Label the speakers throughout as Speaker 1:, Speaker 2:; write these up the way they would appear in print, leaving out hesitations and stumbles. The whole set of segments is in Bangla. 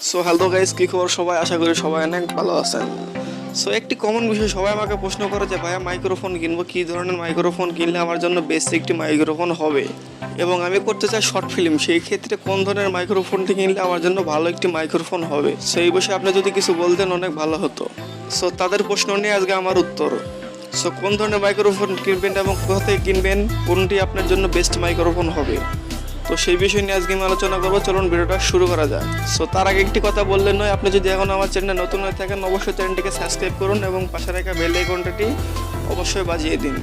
Speaker 1: সো হ্যালো গাইস, কি খবর সবাই? আশা করি সবাই অনেক ভালো আছেন। সো একটি কমন বিষয়, সবাই আমাকে প্রশ্ন করে যে ভাইয়া মাইক্রোফোন কিনবো, কী ধরনের মাইক্রোফোন কিনলে আমার জন্য বেস্ট একটি মাইক্রোফোন হবে, এবং আমি করতে চাই শর্ট ফিল্ম, সেই ক্ষেত্রে কোন ধরনের মাইক্রোফোনটি কিনলে আমার জন্য ভালো একটি মাইক্রোফোন হবে। সো এই বিষয়ে আপনি যদি কিছু বলতেন অনেক ভালো হতো। সো তাদের প্রশ্ন নিয়ে আজকে আমার উত্তর। সো কোন ধরনের মাইক্রোফোন কিনবেন এবং কোথা থেকে কিনবেন, কোনটি আপনার জন্য বেস্ট মাইক্রোফোন হবে, তো সেই বিষয় নিয়ে আজকে আমি আলোচনা করবো। চলুন ভিডিওটা শুরু করা যায়। সো তার আগে একটি কথা বললেন নয়, আপনি যদি এখন আমার চ্যানেলে নতুন হয়ে থাকেন অবশ্যই চ্যানেলটিকে সাবস্ক্রাইব করুন এবং পাশে রাখা বেল আইকনটি অবশ্যই বাজিয়ে দিন।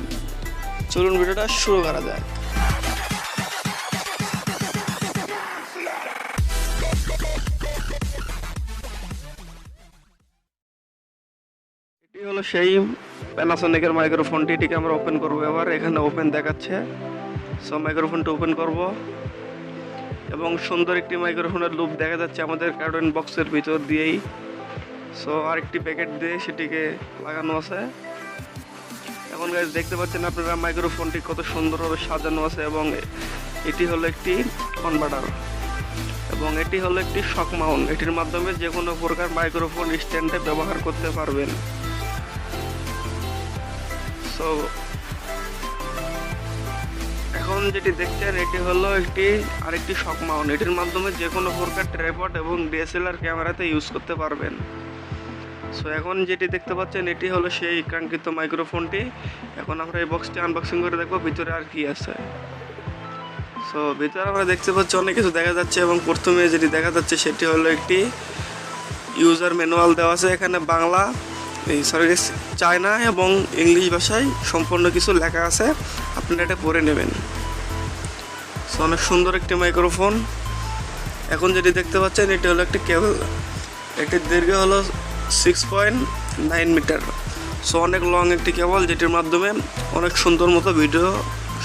Speaker 1: চলুন ভিডিওটা শুরু করা যায়। এটি হলো সেই প্যানাসোনিকের মাইক্রোফোনটি, এটিকে আমরা ওপেন করবো। এবার এখানে ওপেন দেখাচ্ছে। সো মাইক্রোফোনটা ওপেন করব এবং সুন্দর একটি মাইক্রোফোনের লুপ দেখা যাচ্ছে আমাদের কার্টন বক্সের ভিতর দিয়েই। সো আরেকটি প্যাকেট দিয়ে সেটিকে লাগানো আছে। এখন গাইস দেখতে পাচ্ছেন আপনারা মাইক্রোফোনটি কত সুন্দরভাবে সাজানো আছে, এবং এটি হলো একটি কনভার্টার এবং এটি হলো একটি শক মাউন্ট। এটির মাধ্যমে যে কোনো প্রকার মাইক্রোফোন স্ট্যান্ডে ব্যবহার করতে পারবেন। সো এখন যেটি দেখছেন এটি হলো আরেকটি শক মাউন্ট। এটির মাধ্যমে যে কোনো প্রকার ট্রাইপড এবং ডিএসএলআর ক্যামেরাতে ইউজ করতে পারবেন। সো এখন যেটি দেখতে পাচ্ছেন এটি হলো সেই কাঙ্ক্ষিত মাইক্রোফোনটি। এখন আমরা এই বক্সটি আনবক্সিং করে দেখবো ভিতরে আর কি আছে। সো ভিতরে আমরা দেখতে পাচ্ছি অনেক কিছু দেখা যাচ্ছে, এবং প্রথমে যেটি দেখা যাচ্ছে সেটি হলো একটি ইউজার ম্যানুয়াল দেওয়া আছে। এখানে বাংলা, চায়না এবং ইংলিশ ভাষায় সম্পূর্ণ কিছু লেখা আছে, আপনারা এটা পড়ে নেবেন। সো অনেক সুন্দর একটি মাইক্রোফোন। এখন যেটি দেখতে পাচ্ছেন এটি হলো একটি কেবল। একটি দৈর্ঘ্য হলো 6.9 মিটার। সো অনেক লং একটি কেবল, যেটির মাধ্যমে অনেক সুন্দর মতো ভিডিও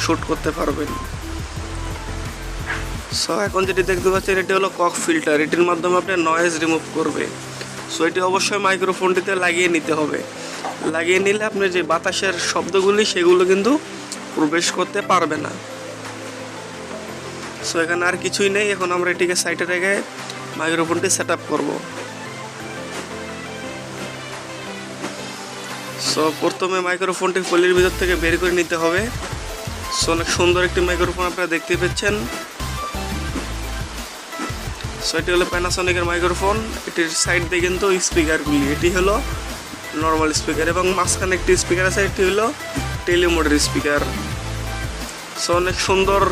Speaker 1: শ্যুট করতে পারবেন। সো এখন যেটি দেখতে পাচ্ছেন এটি হলো কক ফিল্টার। এটির মাধ্যমে আপনি নয়েজ রিমুভ করবে। সো এটি অবশ্যই মাইক্রোফোনটিতে লাগিয়ে নিতে হবে। লাগিয়ে নিলে আপনি যে বাতাসের শব্দগুলি সেগুলো কিন্তু প্রবেশ করতে পারবে না। সো এখানে আর কিছুই নেই। এখন আমরা এটিকে সাইডে রেখে মাইক্রোফোনটি সেট আপ করবো। সো প্রথমে মাইক্রোফোনটি ফলির ভিতর থেকে বের করে নিতে হবে। সো অনেক সুন্দর একটি মাইক্রোফোন আপনারা দেখতে পাচ্ছেন। সো এটি হলো প্যানাসোনিকের মাইক্রোফোন। এটির সাইড দিয়ে কিন্তু স্পিকারগুলি, এটি হলো নর্মাল স্পিকার এবং মাঝখানে একটি স্পিকার আছে, এটি হলো টেলিমোডের স্পিকার। সো অনেক সুন্দর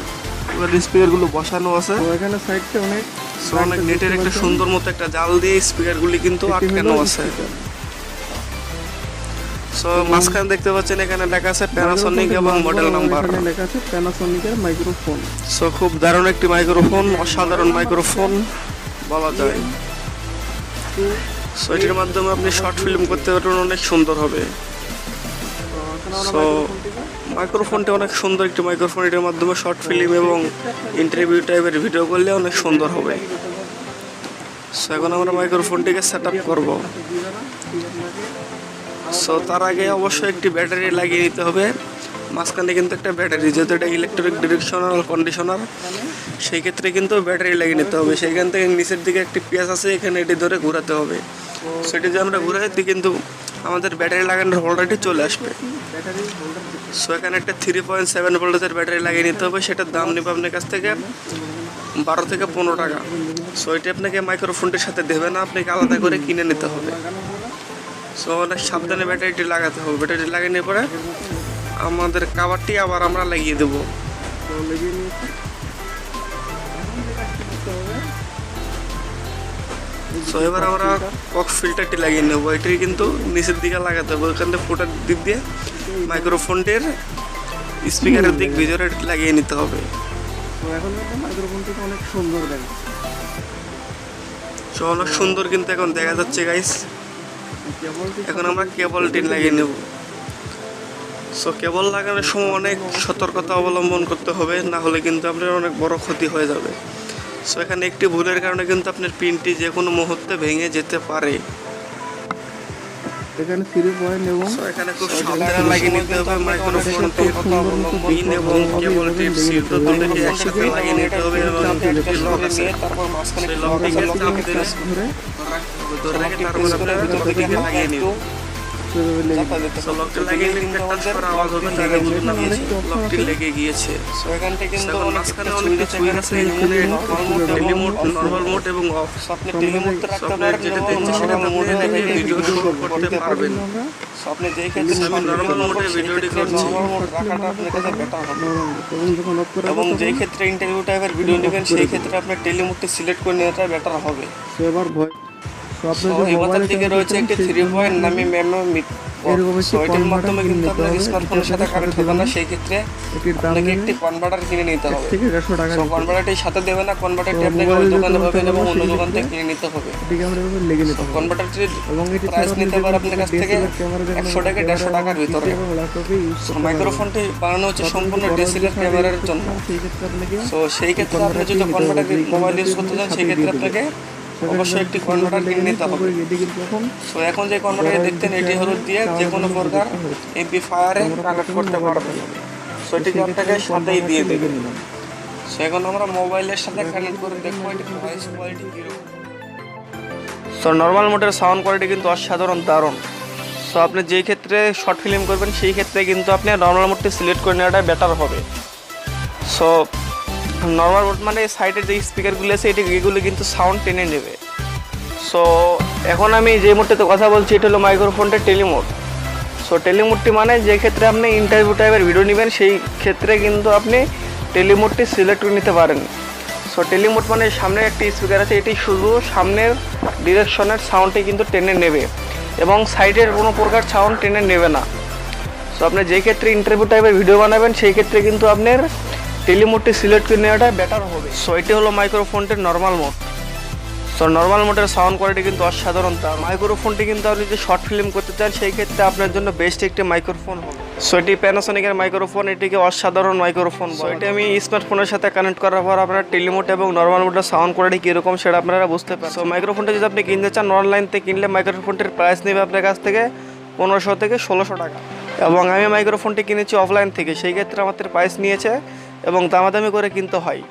Speaker 1: স্পিকারগুলো বসানো আছে।
Speaker 2: এখানে সাইডটা
Speaker 1: অনেক নেটের একটা সুন্দর মতো একটা জাল দিয়ে স্পিকারগুলি কিন্তু আটকানো আছে। সো মাঝখানে দেখতে পাচ্ছেন এখানে লেখা আছে প্যানাসোনিক এবং মডেল নাম্বার।
Speaker 2: লেখা আছে প্যানাসোনিকের মাইক্রোফোন।
Speaker 1: সো খুব দারুণ একটি মাইক্রোফোন, অসাধারণ মাইক্রোফোন বলা যায়। সো এটির মাধ্যমে আপনি শর্ট ফিল্ম করতে পারবেন, অনেক সুন্দর হবে। সো মাইক্রোফোনটি অনেক সুন্দর একটি মাইক্রোফোন। এটির মাধ্যমে শর্ট ফিল্ম এবং ইন্টারভিউ টাইপের ভিডিও করলে অনেক সুন্দর হবে। সো এখন আমরা মাইক্রোফোনটিকে সেট আপ করবো। সো তার আগে অবশ্যই একটি ব্যাটারি লাগিয়ে নিতে হবে। মাঝখানে কিন্তু একটা ব্যাটারি, যেহেতু এটা ইলেকট্রিক ডিরেকশনাল কন্ডিশনার, সেই ক্ষেত্রে কিন্তু ব্যাটারি লাগিয়ে নিতে হবে। সেইখান থেকে নিচের দিকে একটি পেঁয়াজ আছে, এখানে এটি ধরে ঘোরাতে হবে। সেটি যে আমরা ঘুরাই দিই কিন্তু আমাদের ব্যাটারি লাগানোর হোল্ডারটি চলে আসবে। সো এখানে একটা 3.7 ভোল্টেজের ব্যাটারি লাগিয়ে নিতে হবে। সেটার দাম নেবে আপনার কাছ থেকে 12 থেকে 15 টাকা। সো এটি আপনাকে মাইক্রোফোনটির সাথে দেবে না, আপনাকে আলাদা করে কিনে নিতে হবে। সো অনেক সাবধানে ব্যাটারিটি লাগাতে হবে। ব্যাটারিটি লাগিয়ে নিয়ে পরে আমাদের কাভারটি আবার আমরা লাগিয়ে দেবো। সো এবার আমরা কক ফিল্টারটি লাগিয়ে নেবো। এটি কিন্তু নিচের দিকে লাগাতে হবে, ওইখান থেকে ফুটার দিক দিয়ে মাইক্রোফোনটির স্পিকারের দিক ভিতরে লাগিয়ে নিতে হবে।
Speaker 2: এখন মাইক্রোফোনটি অনেক সুন্দর দেয়।
Speaker 1: সো অনেক সুন্দর কিন্তু এখন দেখা যাচ্ছে গাইস। এখন আমরা কেবলটি লাগিয়ে নেব। সো কেবল লাগানোর সময় অনেক সতর্কতা অবলম্বন করতে হবে, না হলে কিন্তু আপনার অনেক বড় ক্ষতি হয়ে যাবে। সো এখানে একটি ভুলের কারণে কিন্তু আপনার পিনটি যে কোনো মুহূর্তে ভেঙে যেতে পারে।
Speaker 2: এখানে 3 পয়েন্ট এবং
Speaker 1: তো এখানে খুব সাবধানে লাগিয়ে নিতে হবে মাইক্রোফোন পিন এবং কেবল টিপ সিল তো দুটোকে একসাথে লাগিয়ে নিতে হবে এবং একটি লক আছে
Speaker 3: তারপর মাঝখানে
Speaker 1: সেই লকটিকে চাপ দিয়ে
Speaker 2: ধরে
Speaker 1: ধরে রেখে তারপর আপনার ভিতর থেকে লাগিয়ে নিন
Speaker 2: সেভাবে লেগে যাবে।
Speaker 1: তো লকটি লাগিয়ে নিন টাচ করে আওয়াজ হবে তাহলে বুঝুন লকটি লেগে গিয়েছে
Speaker 3: সো এখান থেকে কিন্তু
Speaker 1: এখন
Speaker 3: অনেক
Speaker 1: মাঝখানে অনেকটা সুইচ আছে এখানে টেলিমোড নরমাল মোড এবং অফ
Speaker 3: আপনি টেলিমোড রাখতে
Speaker 1: আপনার
Speaker 3: পারেন
Speaker 1: যেটা
Speaker 3: এবং
Speaker 1: দিচ্ছে সেটা
Speaker 3: নরমাল মোডে
Speaker 1: আপনি
Speaker 3: রেখে
Speaker 1: ভিডিও করতে পারবেন
Speaker 2: আমরা
Speaker 3: সো আপনি যেই ক্ষেত্রে
Speaker 1: আমি নরমাল মোডে ভিডিওটি করছি
Speaker 3: নরমাল মোড রাখাটা আপনার কাছে বেটার হবে
Speaker 2: এবং যখন অফ করে
Speaker 3: এবং যেই ক্ষেত্রে ইন্টারভিউ টাইপের ভিডিও নেবেন সেই ক্ষেত্রে আপনার টেলিমোডটি সিলেক্ট করে নেওয়াটা বেটার হবে
Speaker 2: সেবার ভয় তো আপনি
Speaker 3: সো
Speaker 2: যে
Speaker 3: এই
Speaker 2: মোবাইলে
Speaker 3: দিকে রয়েছে একটি 3 পয়েন্ট নামি মেমো
Speaker 2: এরকম একটি
Speaker 3: সো এটার
Speaker 2: converter
Speaker 3: মাধ্যমে
Speaker 2: কিনে
Speaker 3: কিন্তু
Speaker 2: নিতে
Speaker 3: আপনার
Speaker 2: হবে।
Speaker 3: স্মার্টফোনের সাথে কানেক্ট হবে না সেই ক্ষেত্রে
Speaker 2: এটির দাম
Speaker 3: আপনাকে
Speaker 2: নেবে
Speaker 3: একটি কনভার্টার কিনে নিতে হবে
Speaker 2: থেকে 150 টাকা
Speaker 3: সো কনভার্টারটির সাথে দেবে না কনভার্টারটি আপনাকে ওই দোকানে পাবেন এবং অন্য দোকান থেকে কিনে নিতে হবে
Speaker 2: এটিকে আমরা এভাবে লেগে নিতে হবে
Speaker 3: কনভার্টারটির
Speaker 2: এবং এটি
Speaker 3: প্রাইস নিতে পারে আপনার কাছ থেকে
Speaker 2: ক্যামেরা
Speaker 3: 100 থেকে 150 টাকার ভিতরে
Speaker 2: এবং ল্যাপটপে ইউজ
Speaker 3: সো মাইক্রোফোনটি বানানো হচ্ছে সম্পূর্ণ ডিএসএলআর ক্যামেরার জন্য
Speaker 2: সেই ক্ষেত্রে আপনাকে
Speaker 3: সো সেই ক্ষেত্রে আপনি যদি কনভার্টার মোবাইল ইউজ করতে চান সেই ক্ষেত্রে আপনাকে অবশ্যই একটি কনভার্টার কিনে নিতে হবে
Speaker 2: এটি কিন্তু এখন
Speaker 3: সো এখন যে কনভার্টারটি দেখতেন এটি হলো দিয়ে যে কোনো প্রকার এমপ্লিফায়ারে কানেক্ট করতে পারবেন সো এটিকে আপনাকে সাথেই দিয়ে দেবে সো এখন আমরা মোবাইলের সাথে কানেক্ট করে দেখবো এটি ভয়েস কোয়ালিটি কীরকম সো নর্মাল মোডের সাউন্ড কোয়ালিটি কিন্তু অসাধারণ দারুণ সো আপনি যেই ক্ষেত্রে শর্ট ফিল্ম করবেন সেই ক্ষেত্রে কিন্তু আপনি নর্মাল মোডটি সিলেক্ট করে নেওয়াটা বেটার হবে সো নর্মাল মোড মানে সাইডের যে স্পিকারগুলো আছে এগুলো কিন্তু সাউন্ড টেনে নেবে সো এখন আমি যে মোডটাতে কথা বলছি এটা হলো মাইক্রোফোনটা টেলিমোড সো টেলিমোডটি মানে যে ক্ষেত্রে আপনি ইন্টারভিউ টাইপের ভিডিও নেবেন সেই ক্ষেত্রে কিন্তু আপনি টেলিমোডটি সিলেক্ট করে নিতে পারেন সো টেলিমোড মানে সামনে একটি স্পিকার আছে এটি শুধু সামনের ডিরেকশনের সাউন্ডটি কিন্তু টেনে নেবে এবং সাইডের কোনো প্রকার সাউন্ড টেনে নেবে না সো আপনি যে ক্ষেত্রে ইন্টারভিউ টাইপের ভিডিও বানাবেন সেই ক্ষেত্রে কিন্তু আপনার টেলিমোডটি সিলেক্ট করে নেওয়াটা বেটার হবে সো এটি হলো মাইক্রোফোনটির নর্মাল মোড সো নর্মাল মোডের সাউন্ড কোয়ালিটি কিন্তু অসাধারণ তার মাইক্রোফোনটি কিন্তু আপনি যদি শর্ট ফিল্ম করতে চান সেই ক্ষেত্রে আপনার জন্য বেস্ট একটি মাইক্রোফোন হবে সো এটি প্যানাসোনিকের মাইক্রোফোন এটিকে অসাধারণ মাইক্রোফোন সো এটি আমি স্মার্টফোনের সাথে কানেক্ট করার পর আপনার টেলিমোড এবং নর্মাল মোডের সাউন্ড কোয়ালিটি কীরকম সেটা আপনারা বুঝতে পারেন সো মাইক্রোফোনটা যদি আপনি কিনতে চান অনলাইন থেকে কিনলে মাইক্রোফোনটির প্রাইস নেবে আপনার কাছ থেকে 1500 থেকে 1600 টাকা এবং আমি মাইক্রোফোনটি কিনেছি অফলাইন থেকে সেই ক্ষেত্রে আমাদের প্রাইস নিয়েছে এবং দামাদামি করে কিনতে হয়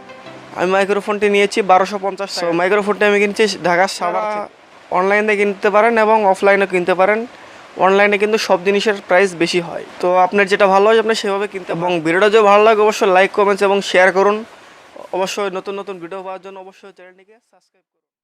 Speaker 3: আমি মাইক্রোফোনটি নিয়েছি 1250 সো মাইক্রোফোনটি আমি কিনছি ঢাকার সাভার থেকে অনলাইনে কিনতে পারেন এবং অফলাইনেও কিনতে পারেন অনলাইনে কিন্তু সব জিনিসের প্রাইস বেশি হয় তো আপনার যেটা ভালো হয় আপনি সেভাবে কিনতে এবং ভিডিওটা যদি ভালো লাগে অবশ্যই লাইক কমেন্টস এবং শেয়ার করুন অবশ্যই নতুন নতুন ভিডিও পাওয়ার জন্য অবশ্যই চ্যানেলটিকে সাবস্ক্রাইব করুন।